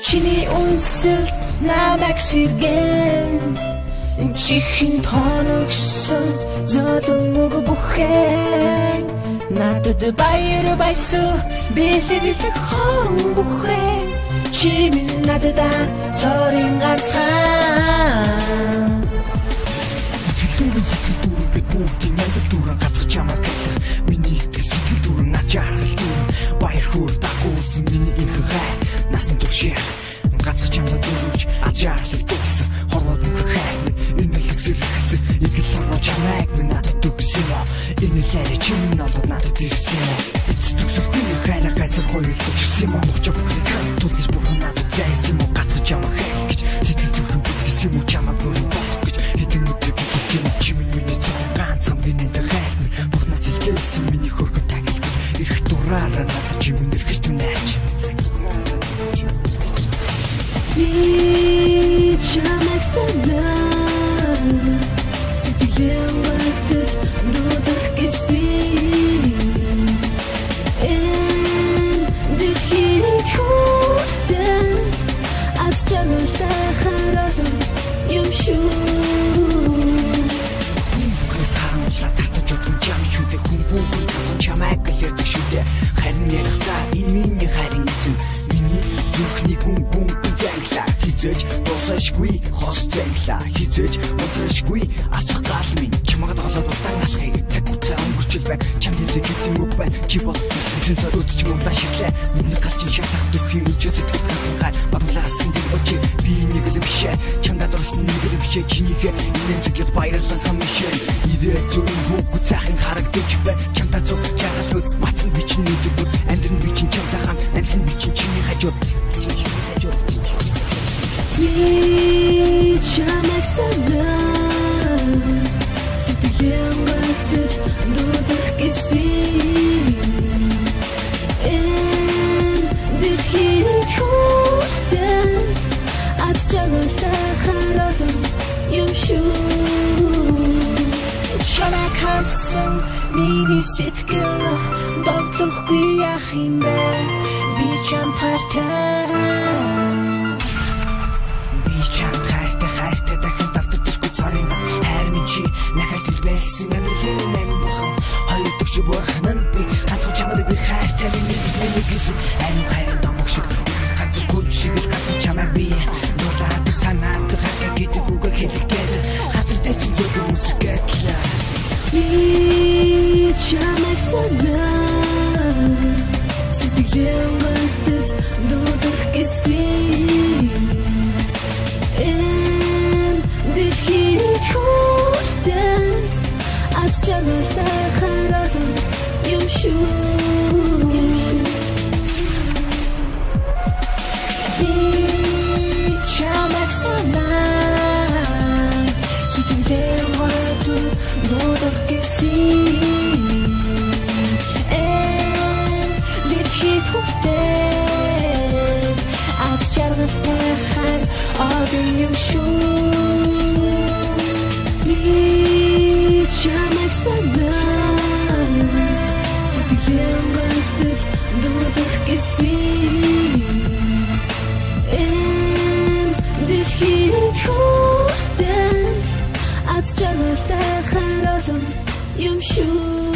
Чиний үнсэлд намайг сэргэн чихэн тоногсон золон мөг бүхэн надад баяр баясал бэлэглэх хорон бүхэн чи минь надад цорын ганцхан сэтгэл дүүрэн би бүгдийн надад дүүрэн гацх чамаа гэхлэх миний сэтгэл дүүрэн ачаархал дүүрэн баяр хөөр дагуулсан миний их гай насан туршия гацх чамаа зүрхж ачаарлыг дүүсэн хорвоод мөхөх энэ л зэрэгсэн игэл ороо чамайг надад төгсөн энэ л арай чимэн надад ирсэн эцэс төгсөлтний хайраа гайсар хоёулж ирсэн юм уучаа бүхнийг тулж бурхан надад зайсан юм гацх чамаа гэж сэтгэл зүрхэн бэлгэсэн юм чамаа бүрэн болох гэж хэдэн өдөр гэсэн чимэн миний цан ганцхан биний дагайг бурхнаас илгээсэн миний хөргөд тагилж ирэх дураараа надад чимэн эргэж түнэж чамайг санаа сэтгэлэн батал дуулах гэсэн дэлхийд хүртэл ад чангалтай харасан юм шүү хүнээс харамжлаа тартаж удам чам чүдэ хүн бүгд тасан чамайг гэлэрдэг шүү дээ харин ярихтаа энэ миний харин эзэн миний зүрхний хүн зангла хизэж дуусашгүй хос зангла хизэж өдрөшгүй асах гал минь чамайг голоод удаан алхахыг цаг хугацаа өнгөрчл байг чам хэлдэг хэдэн үг байна чи бол цэнцэр өдч мундаа шиглээ миний галчин шатах дөхий өчөө сэтгэл ганцхан бадлаасан дэг очи би нэг л бишээ чамдад орсон нэг л бишээ чинийхээ энэ зөвлөд баярлан хамшээ ирээ зүрх бүгд цаахан харагдаж байна чамдаа зүг жагалууд мацсан би чинь өдөр амьдрын би чинь чамдаа хам амьдрын би чинь чиний хажууд чамайг санаа сэтгэлэн батал дуулах гэсэн дэлхийд хүртэл ад чангалтай харасан юм шүү чамайг харсан миний сэтгэл догтлохгүй яах юм бэ би чамд хайртай дахин давтагдахгүй цорын бац хайр минь чи нахаж дэлбэлсэн амирлын нэм бурхан хоёр дөгч бурхан би ганцхан чамд би хайртай миний зүрхний гэсэн ань хайрын домог шиг хатар гүн шиг л ганцхан чамаа би дураад санаад хатар гэдэг үг хэлгээд хатар дээр чинь зөв үсгээд чамайг санаа сэтгэлэн батал дуулах гэсэн дэлхийд хүртэл ад чангалтай харасан юм шүү чамайг санаа сэтгэлэн батал дуулах гэсэн дэлхийд хүртэл ад чангалтай харасан юм шүү чамайг санаа сэтгэлэн батал дуулах гэсэн дэлхийд хүртэл ад чангалтай харасан юм шүү